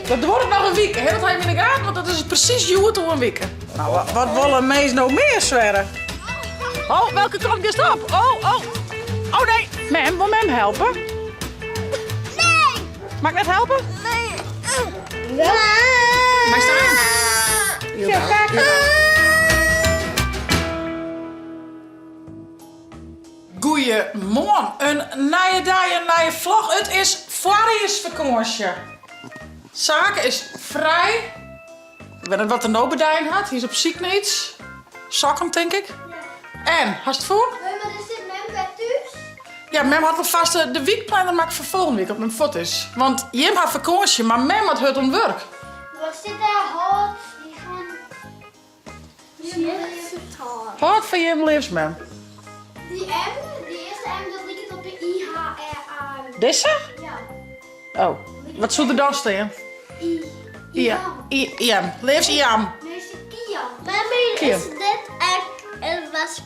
Dat wordt nog een week. Heel het in de gaten, want dat is precies Joet om een week. Nou, wat willen mensen nou meer zweren? Oh, welke komt eerst op? Oh nee. Mem, wil Mem helpen? Nee! Mag ik net helpen? Nee! Waar staan? Goeiemorgen, een nieuwe dag, een nieuwe vlog. Het is vakantie. Zaken is vrij. Ik weet niet wat de nobedijn had. Hier is op ziek niets. Sokken, denk ik. En, hast het voor? Maar is dit Mem bij thuis? Ja, Mem had alvast de weekplanner maken voor volgende week op mijn foto is. Want Jim had vakantie, maar Mem had het om werk. Wat zit daar? Hot. Die gaan... Wat voor Jim liefst, Mem? Die M, die eerste M, dat ligt het op de I-H-R-A. Deze? Ja. Oh, wat zou er dan staan? Ja, Iam. Leefs Iam. Nee, is het Kian. Kian. Is dit echt een was...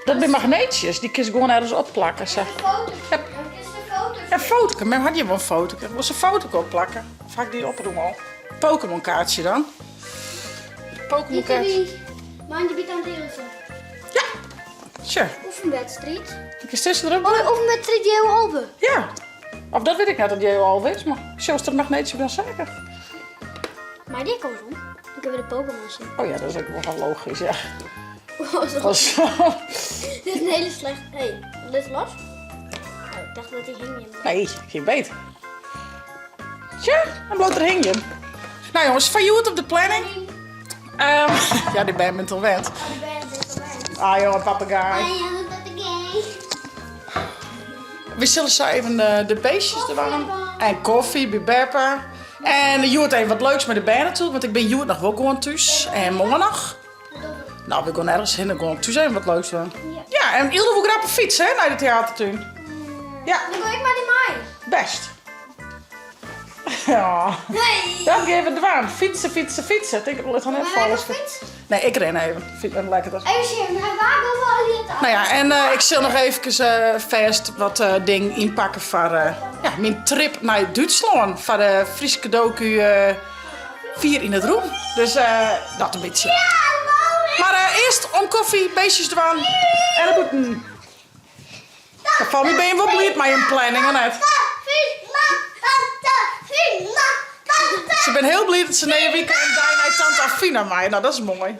Dat zijn magneetjes, die kun je gewoon ergens opplakken. Zeg. Een foto. Ja. Dat is de foto. Ja, foto. Mem had je wel een foto. Ik moest een foto opplakken. Of ga ik die opdoen al? Pokémon kaartje dan. Pokémon kaartje. Man, je bent aan het delen. Ja, sure. Oefenwedstrijd. Ik is tussen erop. Oefenwedstrijd Jeo Albe. Ja. Of dat weet ik net dat jij al weet, maar zoals er een magneetje wel zeker. Maar die komt om. Ik heb weer de Pokémon zien. Oh ja, dat is ook wel van logisch, ja. Oh, zo. Was- Dit is een hele slecht. Hé, dit is los? Oh, ik dacht dat hij hing in. Nee, geen beet. Tja, dan bloot er hing je. Nou jongens, van you op de planning. Ja, die ben je al wend. Die ben dit erbij. Ah joh, papegaai. Ja, dat is gay. We zullen zo even de beestjes er waren. En koffie, bibeppen. En Joet even wat leuks met de band natuurlijk, want ik ben Joet nog wel gewoon thuis. En morgen nog. Nou, we gaan ergens heen en gewoon thuis even wat leuks doen. Ja, en Ilde wil grappen fietsen, hè, naar de theatertuin. Ja, Dan gooi ik maar die mij. best. Ja. Nee. Dan geven we dwaan. Fietsen. Ik denk dat het gewoon net vallen. Nee, ik ren even. Vind het lekker. Even zien, waar gaan we hier? Nou ja, en ik zal nog even vast wat dingen inpakken voor ja, mijn trip naar Duitsland. Voor de Friese cadeauku 4 in het roem. Dus dat een beetje. Maar eerst om koffie, beestjes dwaan en de boeten. Van wie ben je wel blij met je planning, of net? Ze ben heel blij dat ze na een weekend naar tante Afina mij. Nou, dat is mooi.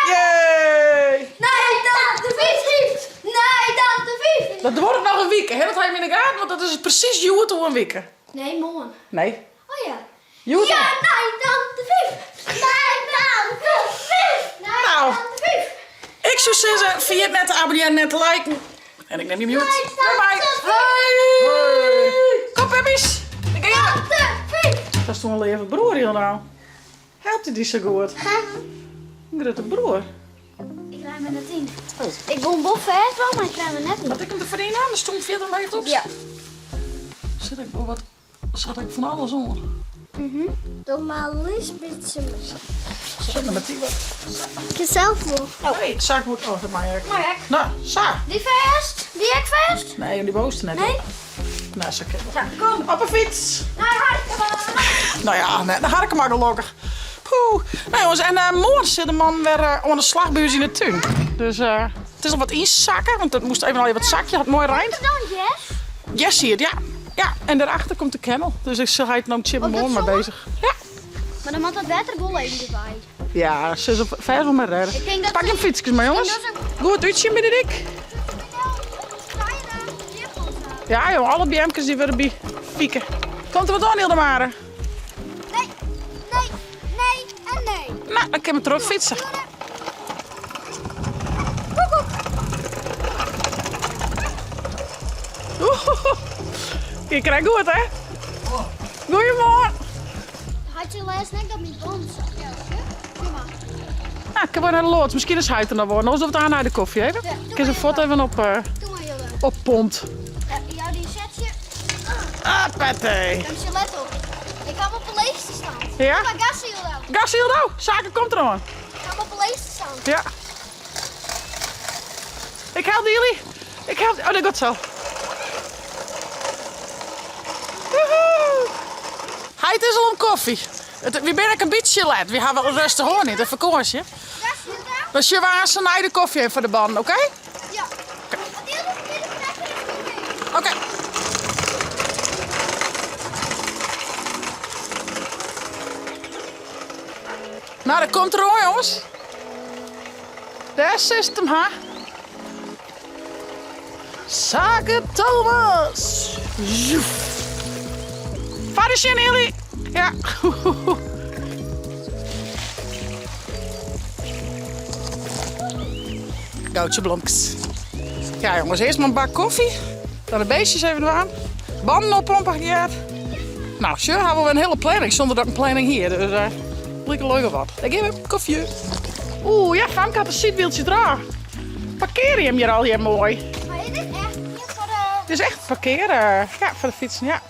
Yay! Nee, dat de fiets. Nee, dat de fiets. Dat wordt nog een week. Heel het in de gaten, want dat is precies Joet om een week. Nee, morgen. Nee. Oh ja. Joet. Ja, nee, dan de fiets. Nee, dan de fiets. Nee, Nou. dan de fiets. Ik zou zeggen, vergeet net te abonneren, net te liken. En ik neem die mute. Nee, Bye bye. Hey. Hoi. Kom, peppies. Ik ga je. Dan de fiets. Dat is toch een lieve broer hier nou. Helpt hij die zo goed? Een grote broer. Ik rij met de 10. Oh. Ik woon boven het wel, maar ik rij me net niet. Had ik hem te verdienen aan? Er stond 40 meter op. Ja. Zit ik wel wat... Zat ik van alles onder? Doe maar Lisbeth. Zit er met die wat? Ik heb zelf wel. Oh, hey, zaak moet... Oh, dat maak ik. Maar ik. Nou, zaak. Die vast? Die ik vast? Nee, die boosste net. Nee? Nou, zaak. Ja, kom. Op een fiets. Naar huis. Nou ja, net, dan ga ik hem maar gelukkig. Poeh. Nou jongens, en morgen zit de man weer aan de slag bij ons in de tuin. Dus het is nog wat inzakken, want het moest even al wat zakje, had mooi rijnd. Dan Jess? Yes, zie het, ja. Ja, en daarachter komt de kennel. Dus ik zal het nou chip en morgen maar bezig. Ja. Maar dan moet dat waterbol even erbij. Ja, ze is op ver van me redden. Ik denk dat Pak je fietsjes maar jongens. Goed uitje met de dik. Ja joh, alle BM'kes die willen bij fieken. Komt er wat aan, Hildemare? Nee, nee, nee en nee. Nou, dan kunnen we terug fietsen. Je krijgt goed, hè? Goedemorgen. Had je laatst net dat mijn bond zat? Ja, zie maar. Nou, ik heb wel naar de loods. Misschien is hij er nog worden. Anders of het aan naar de koffie even. Ja, Ik heb een foto even op, Doe maar Hilde. op pont. Ja, die zet je. Ah, pette. Dan je let op. Ik ga op een leegste staan. Ja? Maar gas Hilde. Gassildo, zaken komt er aan. Ik ga op een leegste staan. Ja. Ik help jullie. Ik help. Oh, dat gaat zo. Woehoe. Hij is al om koffie. We ben een beetje laat. We hebben wel rustig hoor niet, een vakantie. Dus je was een de koffie in voor de banden, oké? Ja. Oké. Nou, dat komt er hoor, jongens. Daar is hem, ha. Zaken Thomas. Vader in jullie. Ja. Goudje blomkes. Ja jongens, eerst maar een bak koffie. Dan de beestjes even aan. Banden oppompen gejaagd. Nou, zo hebben we een hele planning zonder dat ik een planning hier. Dus lekker leuk of wat. Ik geef hem koffie. Oeh, ja, Famke had een zitwieltje dragen. Parkeer je hem hier al hier mooi. Maar dit is echt niet voor de... Dit is echt parkeren. Ja, voor de fietsen, ja.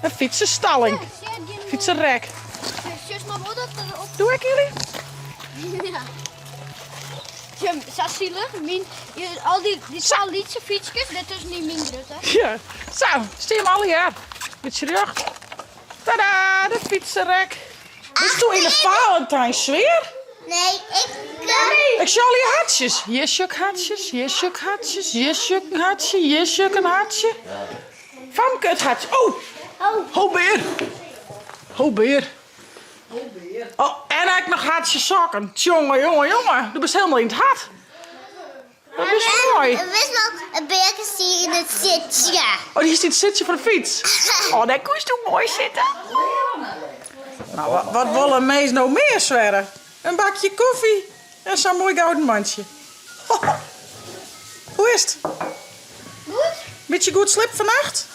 Een fietsenstalling. Fietsenrek. Zus, maar moet dat erop? Doe ik jullie? Ja. Jim, zo zielig. Al die lietse fietsjes, dit is niet minder druk, hè? Ja. Zo, zie je hem al hier. Beetje terug. Tada, de fietsenrek. Is toen in de Valentijnsfeer? Nee, Ik zie al je hartjes. Hier sjuk hartjes, hier sjuk hartjes, hier sjuk een hartje, hier sjuk een hartje. Famke het hartje. Oh, ho beer. Ho beer. Oh, en hij nog hartjes sokken. Jongen, jongen, jongen. Du bent helemaal in het hart. Dat is mooi. Wist wel een beertje zie in het zitje. Oh, die is in het zitje van de fiets. Oh, daar kon je toch mooi zitten. Nou, wat willen meest nou meer zwerren? Een bakje koffie en zo'n mooi gouden mandje. Hoe is het? Goed? Beetje goed slip vannacht?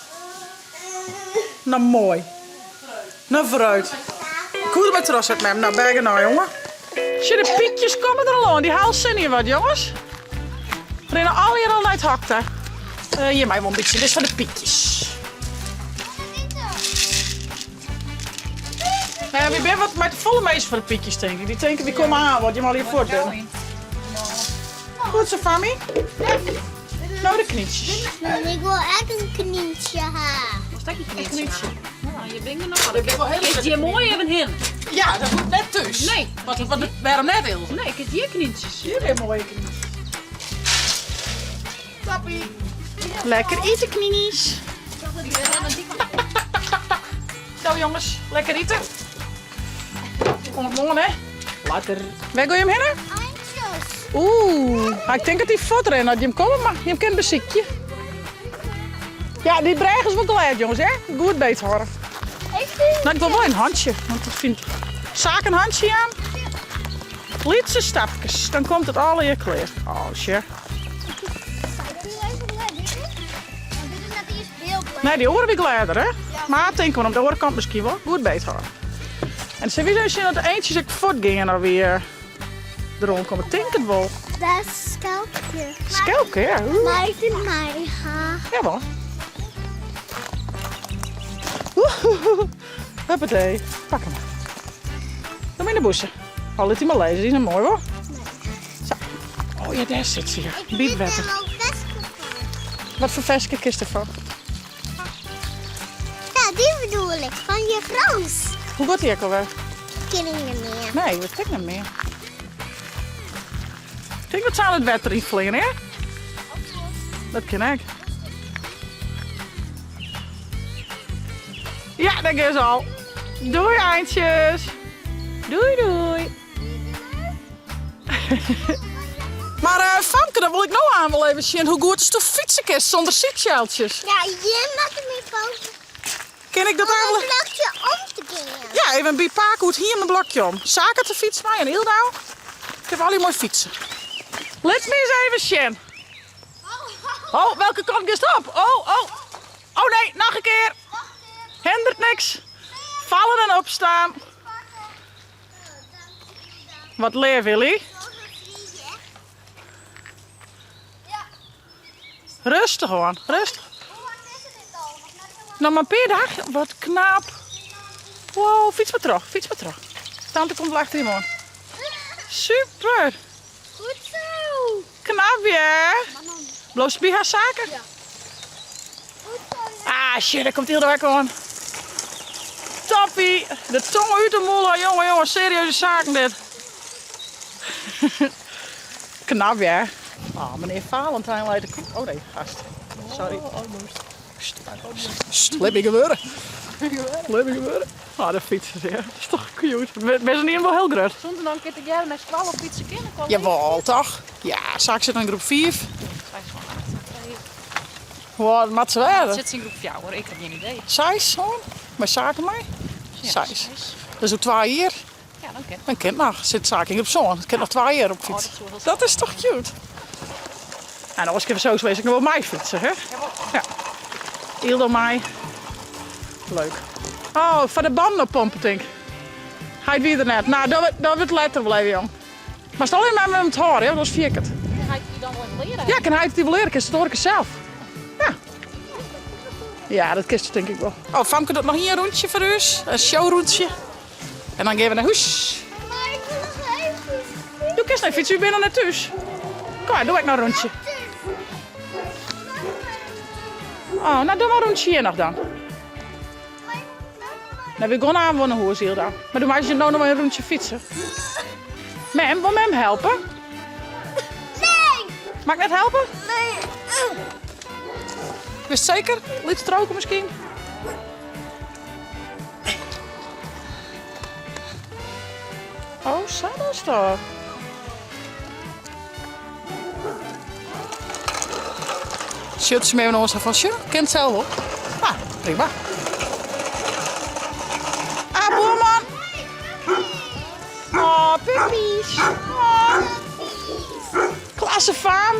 Nou, mooi. Nou, vooruit. Ik hoor met terras uit met hem. Nou, bergen nou, jongen. Zie je, de pietjes komen er al aan. Die haal ze niet wat, jongens. We rennen al hier al uit hakte. Hier, mij wel een beetje. Dit is van de pietjes. Ja, we zijn wat met de volle meest van de pietjes, denk ik. Die denken, die komen aan, wat je maar hier voort bent. Goed zo, Fami. Nou, de knietjes. Ik wil echt een knietje hebben. Een knietje. Je bent er nog Dat ben wel heel Is die mooi even hin? Ja, dat moet net thuis. Nee. Waarom net heel? Nee, ik heb hier knietjes. Hier weer mooie knietjes. Tappie. Lekker eten, knies. Nou jongens, lekker eten. Kom op morgen, hè. Lekker. Waar ga je hem heen? Eindjes. Oeh, ik denk dat hij voort rent. Dat je hem komt, maar je hem kent beziekje. Ja, die bregen is wel geleid, jongens, hè? Goed beet horen. Nou, ik wil wel een handje, want ik vind zaak een handje aan. Lietse stapjes, dan komt het alle hier klaar. Oh, shit. Nee, die oren weer glijder, hè? Maar denken we op de orenkant misschien wel. Goed beet horen. En ze willen zien dat de eentjes ook voort gingen en weer erom komen. Ik denk het wel. Dat is schelpje. Skelke, ja. Oeh. Maar ik vind mij ha. Jawel. Huppatee. Pak hem. Doe hem in de bossen. Al liet hij maar lezen, die is mooi hoor. Zo. Oh ja, daar zit ze hier. Bietwetter. Wat voor versje kist ervan? Ja, die bedoel ik. Van je Frans. Hoe gaat die ook alweer? Ken ik niet meer. Nee, wat kijk niet meer. Ik denk dat ze aan het wetter in vliegen, hè? Dat ken ik. Ja, dat is al. Doei, eindjes. Doei, doei. Maar Famke, dan wil ik nou aan wel even zien. Hoe goed is de fietsenkist zonder zitjeeltjes? Ja, je maakt hem in foto. Ken ik dat Om eigenlijk? een blokje om te gingen. Ja, even bij Paak hier mijn blokje om. Zaken te fietsen mij en Ildau. Ik heb al die mooi fietsen. Let me eens even zien. Oh, welke kant is het op? Oh, oh. Oh nee, nog een keer. Hindert niks. Vallen en opstaan. Wat leer Willy? Rustig gewoon, rustig. Nou, maar per dag, wat knap. Wow, fiets maar terug, fiets maar terug. Tante komt achter je man. Super. Goed zo. Knap, ja. Bloos bij haar zaken? Ja. Goed zo. Ah, shit, daar komt heel de weg aan. Toppie. De tong uit de molen, jongen, serieuze zaken dit. Knap, ja. Oh, meneer Valentijn leidt de koek. Oh nee, gast. Sorry. Let me gebeuren. Let me gebeuren. Oh, de fietsen, ja. Dat is toch cute. We zijn niet wel heel groot. Zonder dan een keer te jaren met squal op fietsen kunnen komen. Jawel, toch? Ja, Saak zit in groep 5. Wat maakt ze werden? Zit ze in groep 4 hoor, ik heb geen idee. 6 hoor. Maar Saak en mij? Ja, 6. Dat is ook 2 jaar. Ja, dan ken Een kind nog. Zit Saak in groep zo'n. Het kind nog 2 jaar op fiets. dat is wel heel Dat is toch cute? En dan was ik even zo geweest, ik nog wel mij fietsen, hè? Ja. Ildo mij. Leuk. Oh, van de banden oppompen, denk ik. Hij weer er net. Nou, dat wordt later wel even, jong. Maar stel je maar met hem te horen, hè? Dat is vierkant. Ga ik die dan wel even leren? Ja, kan hij het die wel leren? Kan het hoor ik het zelf. Ja. Ja, dat kist denk ik wel. Oh, Famke doet nog hier een rondje voor ons. Een showrondje. En dan gaan we naar huis. Maar ik wil nog even. Doe kist naar fietsen, u bent nog net thuis. Kom maar, doe ik nog een rondje. Oh, nou doe maar een rondje hier nog dan. Nou, we gaan aan naar huis hier dan. Maar doe maar als je nou nog maar een rondje fietsen. Mem, wil Mem helpen? Nee! Mag ik net helpen? Nee! Wist je zeker? Liet stroken misschien? Oh, zo is dat. Shirtjes mee naar ons van Sjoe. Kent zelf op. Ah, prima. Ah, boerman. Oh, puppies. Oh. Klasse faam.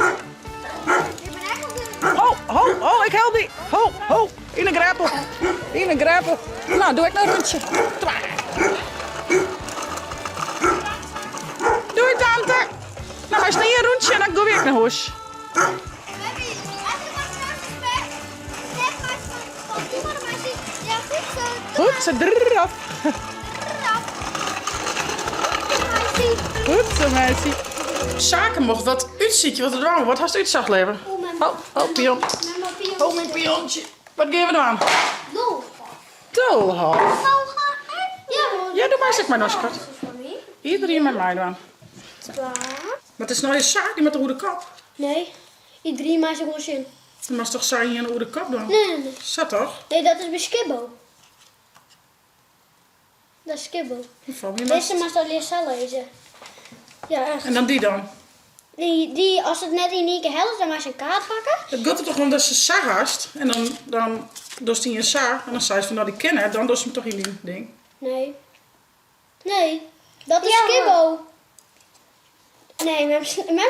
Oh, ik help die. Ho, in een greppel. In een greppel. Nou, doe ik nou een rondje. Doei, tante. Nou, maar is niet een rondje en dan doe ik naar huis. Goed, ze draf. Goed zo, meisje. Zaken mocht wat uitzietje, wat er dwang wordt. Hast u het zacht leven? Oh, pion. Oh, mijn piontje. Wat geven we dan? Dolhal. Ja, doe maar eens maar nog, schat. Iedereen met mij dan. Maar het is nou je zaak, die met de goede kap. Nee, iedereen maakt gewoon zin. Je mag toch zijn hier een goede kap doen? Nee. Zat toch? Nee, dat is bij Skibbo. Dat is Skibbo. Deze mag dat eerst zelf lezen. Ja, echt. En dan die dan? Die, als het net in één keer helpt, dan mag ze een kaart pakken. Het gaat er toch om dat ze zaag hast. En dan doet hij een zaag. En dan zei ze van, nou die kennen. Dan doet ze hem toch in die ding. Nee. Nee, dat is Skibbo. Nee,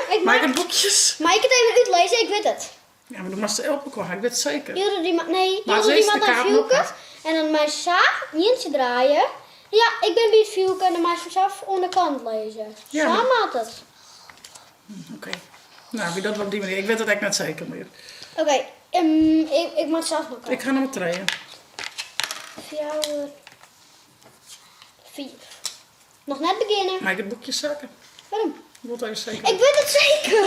ik Maak het boekjes. Mag ik het even uitlezen? Ik weet het. Ja, maar dan mag ze elke keer. Ik weet het zeker. Jullie die Maar mag de een vuurke. En dan mijn zaag, Jintje draaien. Ja, ik ben bij het vuurke en dan mag ze zelf onderkant lezen. Ja, Zo maar- maakt het. Oké. Nou, wie dat wel op die manier. Ik weet het echt net zeker meer. Oké, ik moet zelf nog Ik ga naar mijn trainen. 4. Nog net beginnen. Maak ik het boekje zakken. Waarom? Ik wil het even zeker. Ik weet het zeker.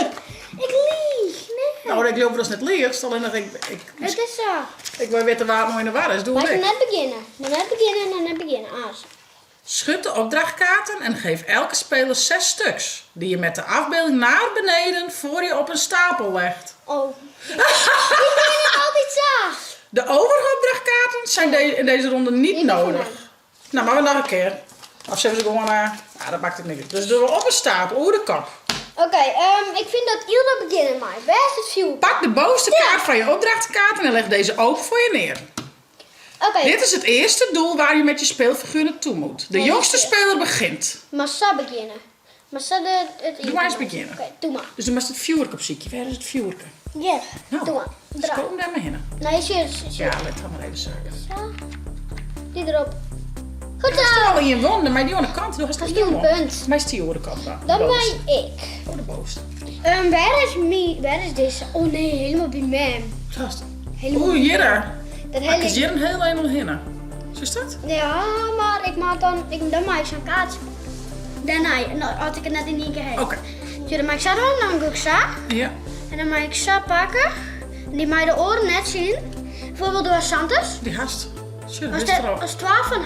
Ik lieg. Nee. Nou, ik geloof dat het niet leert. Alleen dat Het is zo. ik wil weten waar het nou in de waar is. Doe Maar ik. net beginnen. Net beginnen. Schud de opdrachtkaarten en geef elke speler 6 stuks. Die je met de afbeelding naar beneden voor je op een stapel legt. Oh. Ik doe het altijd zo. De overige opdrachtkaarten zijn in deze ronde niet nodig. Nou, maar we nog een keer. Of zeggen ze gewoon, dat maakt het niet uit. Dus doen we op een stapel, over de kop. Oké, ik vind dat Ilda beginnen maar. Waar is het vuur? Pak de bovenste kaart van je opdrachtkaarten en leg deze open voor je neer. Oké. Dit is het eerste doel waar je met je speelfiguur naartoe moet. De jongste speler begint. Massa beginnen. Massa Doe maar eens beginnen. Oké, doe maar. Dus dan is het vuurwerk op ziekje. Waar is het vuurwerk? Ja, Nou, doe maar. Dus Draai. kom daar maar heen. Nee, serieus. Ja, let dan maar even zaken. Zo. Die erop. Goed Dat is zo. al in je wonden, maar die aan de kant. Doe Dat is die een punt. Maar is die aan de kant dan? Dan Bovenste. ben ik. Oh, de bovenste. Waar is deze? Oh nee, helemaal bij mij. Gast. Helemaal Oeh, hier daar. Dat Ik is hele... hier een heel helemaal heen. Zo is dat? Ja, maar ik maak dan maak ik zo'n kaart. Daarna, en dan had ik het net in één keer heen. Oké. Dus dan maak ik zo doen, dan doe ik zo. Ja. En dan maak ik zo pakken. En die maak je de oren net zien. Bijvoorbeeld door Santos. Die hast. Zo, dat is er al. Als 12 van,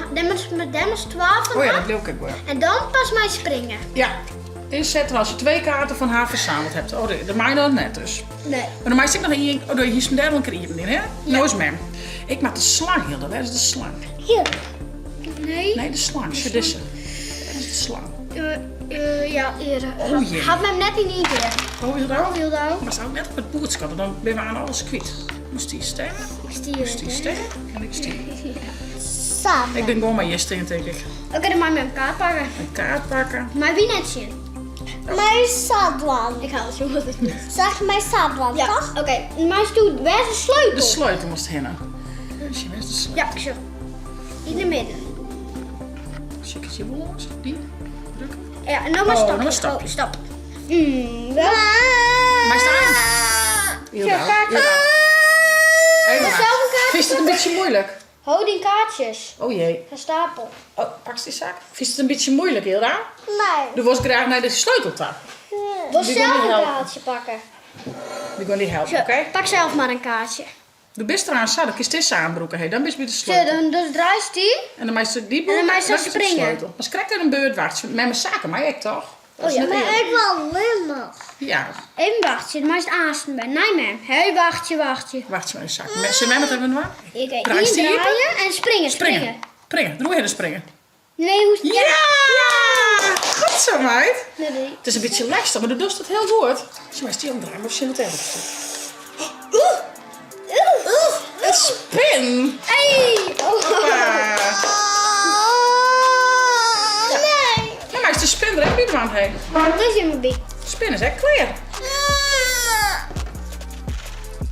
met dem is 12 van Oh ja, haar. dat wil ik wel. En dan pas mij springen. Ja. Eerst zetten als je 2 kaarten van haar verzameld hebt. Oh, dat maak je nog net dus. Nee. Maar dan maak ik nog één. Oh, hier is een derde keer in, hè? Nou is mem. Ik maak de slang, Hilda. Waar is de slang? Hier. Nee. Nee, de slang. Zo deze. Waar is de slang? Ja, eerder. Oh jee. Had me hem net in één keer. Oh, Hilda. Hilda. Maar staat net op het boodschap, dan ben we aan alles kwijt. Moest die sterren? Moest die sterren? En ik stier. Samen. Ik denk gewoon maar yes tegen, denk ik. Oké, dan mag ik met een kaart pakken. Een kaart pakken. Maar wie net zien? Mijn zadwan. Ik haal het zo wat ik niet. Zeg mijn zadwan, Ja, toch? oké. Maar stoel, waar is de sleutel? De sleutel moest hinnen. Dus je wist de sleutel. Ja, zo. In het midden. Chicketje wollos, die. Drukken. Ja, en dan maar Oh, stapje. dan maar stapje. Oh, stap. Wel. Maar staan. Hilda. kaartje. Hey, zelf een kaartje Vindt het een beetje moeilijk? Houd die kaartjes. Oh jee. Gestapeld. Oh, pak die zaak. Vindt het een beetje moeilijk, Hilda? Nee. Du was graag naar de sleuteltap. Wil Die zelf wil een niet helpen. kaartje pakken. Die gaan die helpen, Zo, oké? pak zelf maar een kaartje. Du bist eraan zat, dan kies dit aanbroeken. Hey, dan ben je bij de Zo, sleutel. dan dus draait die. En dan maakt ze die En dan maakt ze kies je de springen. sleutel. Maar ze krijgt er een beurt wacht. Met mijn zaken, maar ik toch? Dat is ja, net Maar eerlijk. ik wil winnen. Ja, Even wachtje, maar is het aanstaan bij. Nee, man. Hé, wachtje. wacht eens maar een zak. Zullen wij met hebben we Oké, hier Draai die hier? draaien en springen. Springen. Springen. Doe even springen. Nee, hoe is het? Ja! Goed zo, meid. Nee. Het is een beetje lastig, maar du doet het heel goed. Zo, maar is die omdraaien of zin het ergens? Een spin! Hey! Oh. Hoppa. Nee. Ja, maar is de spin er ook niet aan heen? Dat is in mijn bek. Spin is echt clear.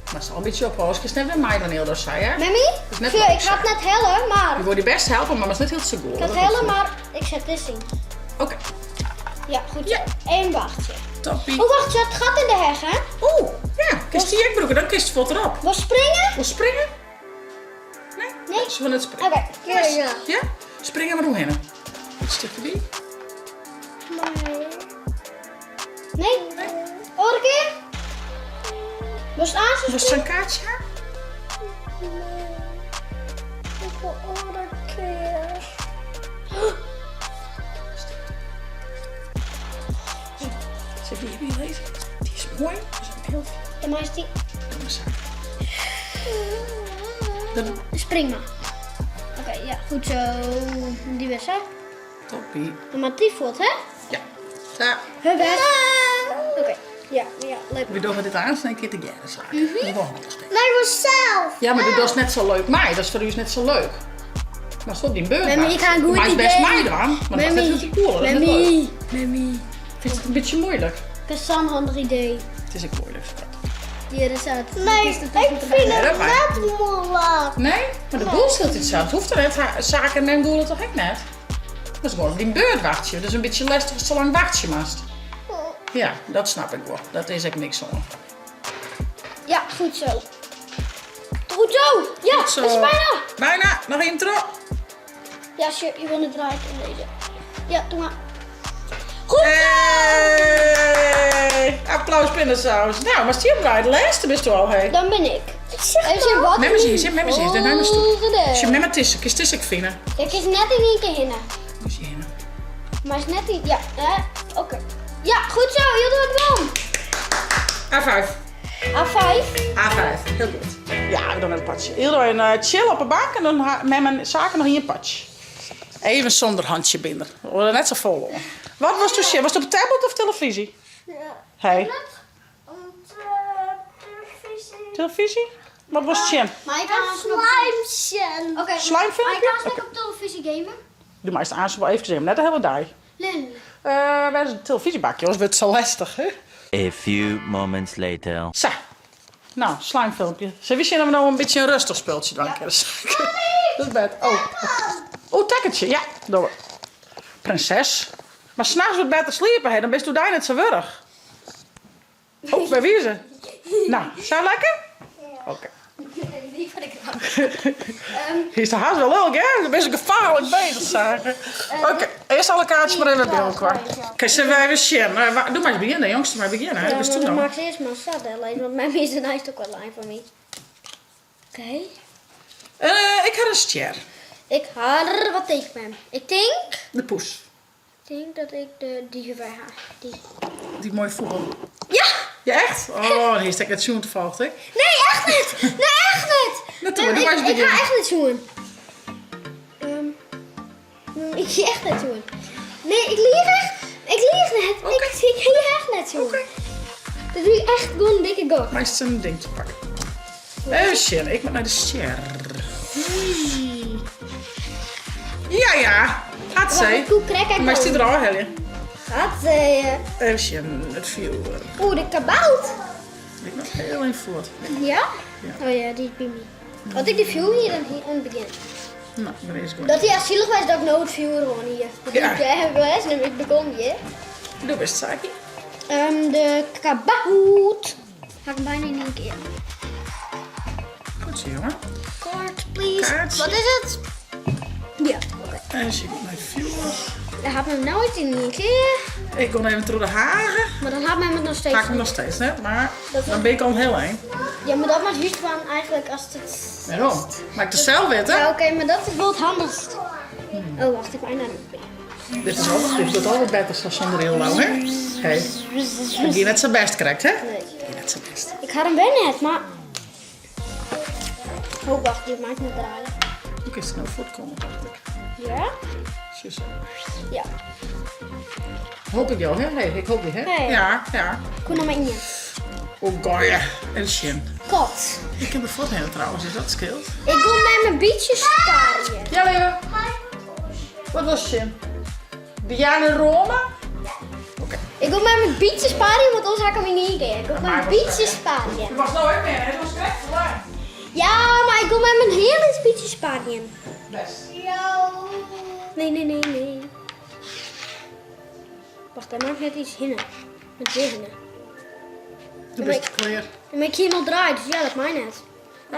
Maar het is al een beetje op als net bij mij dan heel door zei, hè? Mammy? is net Zo, leuk, ik ga het net hellen, maar... Je wordt die best helpen, maar het is net heel zo goed. Ik ga het hellen, maar ik zet dit in. Oké, Ja, goed zo. Ja. Eén wachtje. toppie. Oh, wacht, je het gat in de heg, hè? Oeh, ja, kist die jekbroeken, dan kist je vlot erop. Wil springen? Wil springen? Nee? Nee? Ze willen het springen. Oké. Ja. Ja? Springen maar doorheen. Een stukje die. Nee? Oh, een keer? Wil het aan? Was het zo'n kaartje? Ik wil ook een keer. Zit die hier lezen? Die is mooi. Dat is ook heel veel. Ja, maar is die... Dan Spring maar. Oké, ja, goed zo. Die was hè? toppie. Dan maar die voelt, hè? Ja. Ja. Hup, hè? Oké, ja, leuk. We doen dit aan, een keer te gerne zaken. Dat is wel handig. denk ik. Maar ik wil zelf. Ja, maar dat is net zo leuk. Maar dat is voor u net zo leuk. Maar stop die beurt. Mammy, ik ga een goed Maar het is best idee. mij dan. Maar dat is net heel cool. Dat is net leuk. Mammy. Vind je het een beetje moeilijk? Ik heb zo'n handig idee. Het is ook moeilijk. schat. Die er staat. Nee, ik vind Nee, dat het mag. net moeilijk. Nee? Maar de boel stelt iets aan. Het hoeft er net. Zaken en mijn goelen toch ook net? Dat is gewoon die beurt wacht je. Dat is een beetje lastig als zo lang wacht je mast. Ja, dat snap ik wel. Dat is echt niks aan. Ja, goed zo. Goed zo! Ja, Goed zo. dat is bijna. Bijna. Nog intro. Ja, je wil het draaien in deze. Ja, doe maar. Goed Hey! Applaus pindasaus. Nou, maar Steve draait de laatste best wel, hé. Dan ben ik. Even wat? Neem eens hier, zit met me hier. Dan neem eens toe. Volgende. Als je met me tussen, kies tussen ik vinden. Kijk, is net in één keer hinnen. Dus hier. Maar is net niet. Ja, oké. Ja, goed zo. Je doet het wel. A5. A5. A5. Heel goed. Ja, we doen een patje. Iedereen chill op de bank en dan met mijn zaken nog in je patje. Even zonder handje binden. We worden net zo vol. Hoor. Wat was het? Was het op tablet of televisie? Ja. Hey. Televisie. Televisie? Wat was het? Chin? Maar je kan Een alsnog... slijmsje. Oké, Slijmfilmpje? maar je kan alsnog Oké. op televisie gamen. Doe maar eens de aanstel wel even zeggen. Net de hele dag. Lin. Waar is het televisiebakje? Dat wordt zo lastig, hè? A few moments later. Zo. Nou, slijmfilmpje. Ze wist je dat we nou een beetje een rustig speeltje doen kunnen zaken. Dat is bed. Oh. Oh, tekkertje. Ja, door. Prinses. Maar s'nachts wordt beter sliepen, hè? Dan best doe jij net zo wurg. Oh, bij wie is ze? Nou, zo lekker? Oké. Die vond ik wel. Hier is de haast wel leuk, hè? Je bent gevaarlijk bezig, zagen. Oké, eerst alle kaartjes maar even bij elkaar. Oké, zullen we even zien? Doe maar eens beginnen, jongste, maar beginnen. Hè? Ja, Dus maar toen dan dan. maak ze eerst maar stad, hè, want mijn is een ijs ook wel lijn van mij. Oké. Ik had een ster. Ik had wat ik ben. Ik denk De poes. dat ik de dieven ga. Die mooie vogel. Ja! Ja, echt? Oh, hier stek ik het zoen te volgt, hè? Nee, echt niet! Nee, echt niet! Natuurlijk, Nee, doe maar eens ik ga beginnen. echt niet zoen. Ik ga echt niet zoen. Nee, ik lieg echt. Ik lieg net. Oké. Ik ga echt net zoen. Dat doe ik echt gewoon een dikke go. Maar is het een ding te pakken? Ster, ik moet naar de ster. Ja. Had zij. Hoe krijg ik Maar is die er al, Helje? Had zij. Ster, het viel. Oeh, de kabout. Ik nog heel even voort. Ja? Oh ja, die is bij mij. Had ik die viel hier aan het begin. Nou, maar deze goed. Dat hij echt zielig was dat ik nooit viel gewoon hier. Dat Ja. ik heb geweest en ik begon hier. Doe best, Saki. De kabout. Ga ik bijna in één keer. Goed zo, jongen. Kaart, please. Kaartje. Wat is het? Ja, oké. En zie ik mijn viel. Dan gaat me nooit in één keer. Ik kon even door de hagen. Maar dan gaat mij het nog steeds. Ga ik hem nog steeds, hè? Maar Dat- dan ben ik al heel heen. Ja, maar dat was juist van eigenlijk als het... Waarom? Maar ik het zelf weten. Ja, oké, maar dat is wel het handigst. Oh, wacht, ik ben daar niet. Dit is altijd beter dan zonder heel lang, hè? Hey. Ik je net zijn best krijgt, hè? Nee. Je net zijn best. Ik ga hem wel net, maar... Oh, wacht, dit maakt me draaien. Je kunt snel voortkomen, dacht ik. Ja? Zus. Ja. Hoop ik jou, hè? Hey, ik hoop je, hè? Hey. Ja. Kom naar mij in. Oh, goeie. En shin. Kot. Ik heb de voorheen trouwens, is dat scheelt? Ik kom met mijn bietjes sparen. Ja, Leo. Wat was shin? Diane Roma? Oké. Ik kom met mijn bietjes sparen, want anders ga ik hem niet kijken. Ik kom met mijn bietjes sparen. Je was nooit meer, het was correct voor Ja, maar ik kom met mijn hele bietjes sparen. Best. Nee. Wacht, daar maakt net iets hinnen. Met dit hinnen. Doe best clear. En mijn kin al draait, dus ja, dat mij net.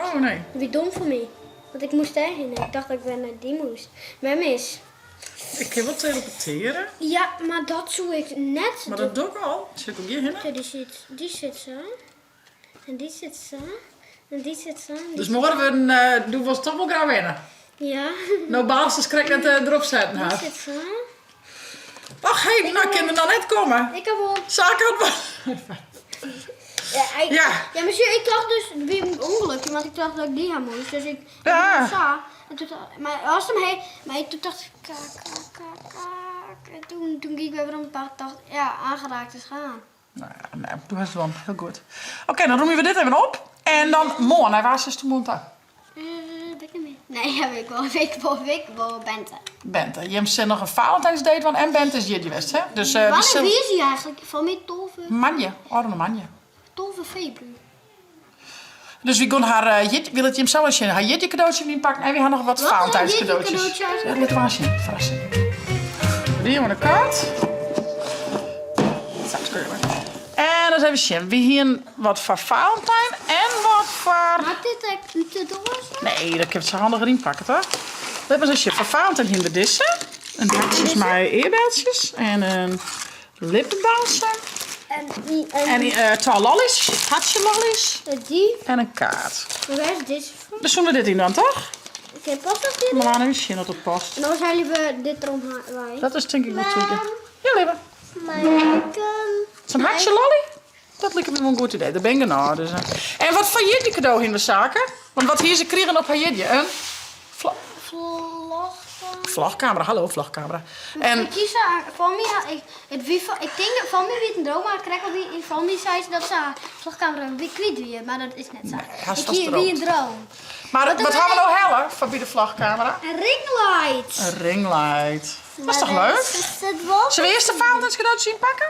Oh, nee. Dat is dom voor mij. Want ik moest daarheen. Ik dacht dat ik weer naar die moest. Maar mis. Ik kan wel teleporteren, Ja, maar dat zoek ik net. maar dat doe ik al. Zit ik hier heen? Ja, die zit zo. En die zit zo. En die zit zo. En die- Dus morgen doen we ons toch wel graag winnen. Ja, Nou, basis krijg ik het erop zetten. die Hè? zit zo. Ach, hé, nou kan er nog net komen. Ik heb wel... Zaken had Ja. Ja, monsieur, ik dacht dus weer een ongelukje, want ik dacht dat ik die aan moest. Dus ik Ja. zag. En toen, maar als hem heen, maar toen dacht ik, kak. En toen ging ik weer om dacht, ja, aangeraakt is gaan. Nou, nee, doe het wel. Heel goed. Oké, dan roemen we dit even op. En dan morgen. Hij was dus de montage. Ben ik niet meer? Nee, ja, weet ik wel, Bente. Bente. Je hebt nog een Valentijnsdate van en Bente is hier geweest, hè? Dus Wanneer wie is hij eigenlijk? Van mij 12 Manje, oranje manje. februari. Dus we gaan haar wil het je hem zo als je haar jitje cadeautje inpakken en we gaan nog wat Wat Valentijns een jitje cadeautjes. cadeautje Ja, eigenlijk? dit was je. Verrassing. Die jongen de kaart. Straks kun je maar. En dan zijn we zien. We hier wat voor Valentijn en wat voor... Maakt dit uit de doos? Nee, dat heb ik zo handig erin pakken, toch? We hebben zo'n voor Valentijn in de dissen. Een hartjes met eerbeltjes en een lippenbalsem. En 2 lollies, hartje lollies Die? en een kaart. En waar is dit voor? Dus doen we dit in dan, toch? Oké, past dat dit? Maar we gaan even zien dat het past. En dan zijn we dit erom waaien. Dat is denk ik wel goed. Ja, lieve. Maar Zo'n hartje lolly? Dat lijkt me wel een goed idee. Daar ben ik nou. Dus, En wat van jullie cadeau in de zaken? Want wat hier ze kregen op haar jitje? Een vlagcamera. Hallo, vlagcamera. En ik kies van mij, ik denk dat van mij weer een droom, maar ik krijg al wie van mij zei ze dat ze vlogcamera kwijt weer, maar dat is net zo. hij is Ik vast kies droom. weer een droom. maar wat dan gaan we nou hellen van bij de vlagcamera? Een ringlight. Een ringlight. Dat is toch leuk? Is het wel? Zullen we eerst de Valentijns cadeautjes inpakken?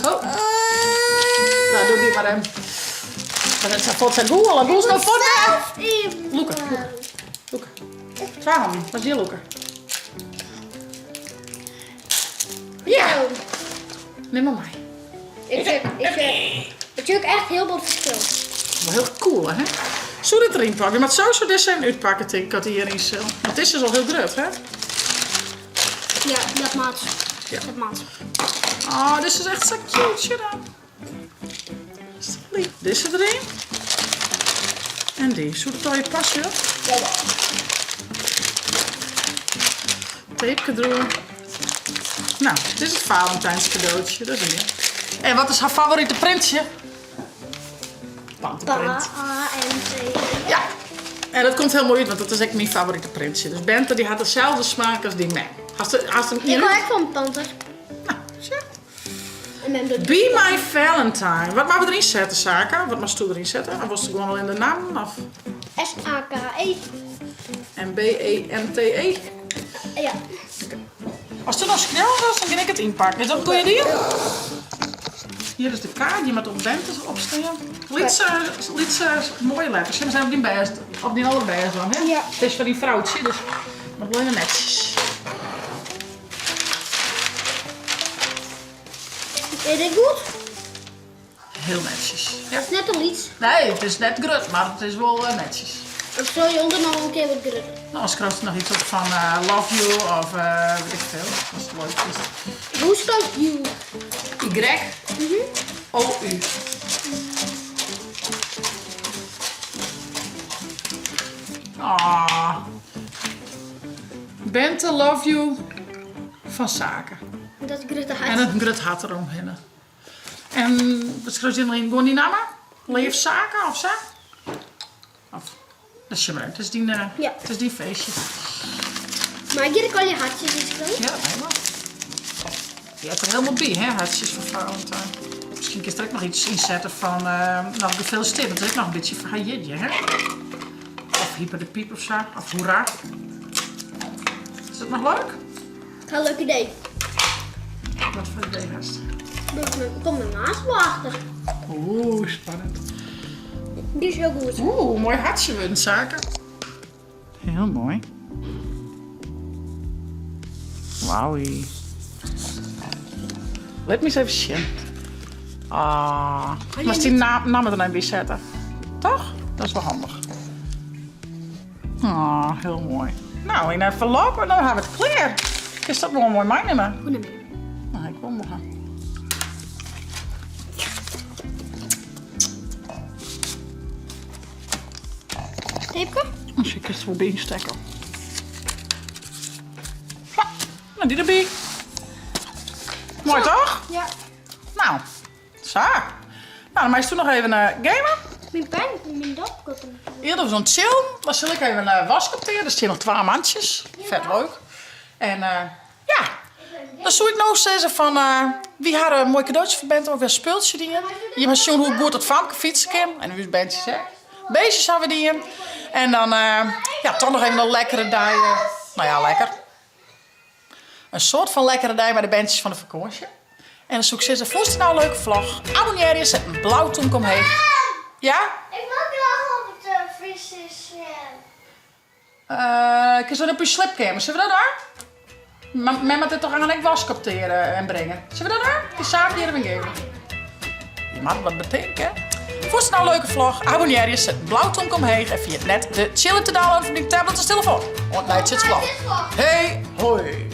Oh. Nou, doe die maar hem. Dat is voor zijn goel. Een boel is nou voor de... Loeke. Zwaar hem. Dat is hier, Loeke. Ja. Neem maar mij. Ik zie ook echt heel veel verschil. Wel heel cool, hè? Zo dit erin pakken. Maar het zou dit uitpakken, denk ik, dat hij hierin zit. Want dit is al heel druk, hè? Ja, dat maat. Ja. Dat maat. Oh, dit is echt zo cute, dan. Dit is erin. En die. Zoek het al je pasje? Ja, Tape erdoor. Nou, dit is het Valentijns cadeautje. Dat is het. En wat is haar favoriete printje? Pantenprint. Ja. En dat komt heel mooi uit, want dat is echt mijn favoriete printje. Dus Bente die had dezelfde smaak als die mij. Had hem Ik hou echt van panter. Nou, zeg. En met de... Be My Valentine. Wat mag we erin zetten, Saka? Wat mag je erin zetten? Of was het gewoon al in de naam? Of? S-A-K-E. En B-E-N-T-E? Ja. Als het nog snel was, dan kan ik het inpakken. Is dat een goede deal? Hier is de kaart, die met op Bente opstaan. Lietse mooie letters. We zijn op die best, op die allebei dan, hè? Ja. Het is van die vrouwtje, dus nog wel netjes. Is dit goed? Heel netjes. Ja. Het is net al iets. Nee, het is net grut, maar het is wel netjes. Of zal je onder nog een keer wat grutten? Nou, als krijg je nog iets op van Love You of weet ik veel. Dat is leuk. Is. Hoe staat you? Y-O-U. Ah. Bente, Love You van Zaken. Dat grutte En hart. een grut hart eromheen. En wat schrijf je erin? Gewoon die namen? Leef Zaken of zo? Of, dat is je maar. Het is die, Ja. het is die feestje. Maar hier kan je hartjes in doen. Ja, helemaal. Je hebt er helemaal bij, hè? Hartjes voor Valentijn. Misschien kun je er ook nog iets inzetten van nog gefeliciteerd. Dat is ook nog een beetje van Hayedje, hè? Of Hyper de Piep of zo. Of Hoera. Is dat nog leuk? Een leuk idee. Wat voor idee hast? Kom ernaast wel achter. Oeh, spannend. Die is heel goed. Oeh, mooi hartje wint, Zaken. Heel mooi. Wauwie. Let me eens even zien. Ah, maar als die namen er dan weer zetten. Toch? Dat is wel handig. Ah, heel mooi. Nou, en even lopen, dan hebben we het klaar. Is dat wel een mooi meenemen? Hoe neem je? Nou, ik wil nog gaan. Tape? Als ik het wel instekken. Ja, nou die erbij. Mooi toch? Ja. Nou, zo. Nou, dan mag je toen nog even gamen. Mijn pijn, mijn dopkoppen. Eerder zo'n chill. Dan zal ik even waskopteren. Er staan nog 2 mandjes. Vet leuk. En ja, dan zou ik nou zeggen van wie had een mooi cadeautje voor bent of een speeltje die je mag zien hoe goed het van fietsen kan. En nu is bandjes hè. Beestjes hebben we die. En dan ja, toch nog even een lekkere dag. Nou ja, lekker. Een soort van lekkere dag met de bandjes van de vakantie. En dan zoek ik ze vond nou een leuke vlog. Abonneer je, zet een blauw toenk omheen. Ja? Ik wil graag op het vissen. Ik is dan op je slipkamer. Zullen we dat daar? Men moet het toch aan een waskopteren en brengen. Zullen we dat daar? Die samen hier even geven. Je mag wat betekenen. Vond je nou een leuke vlog? Abonneer je, zet een blauw toenk omheen. En via het net de chillen te downloaden van die tablet of telefoon. Want mij zit vlog. Hey, hoi.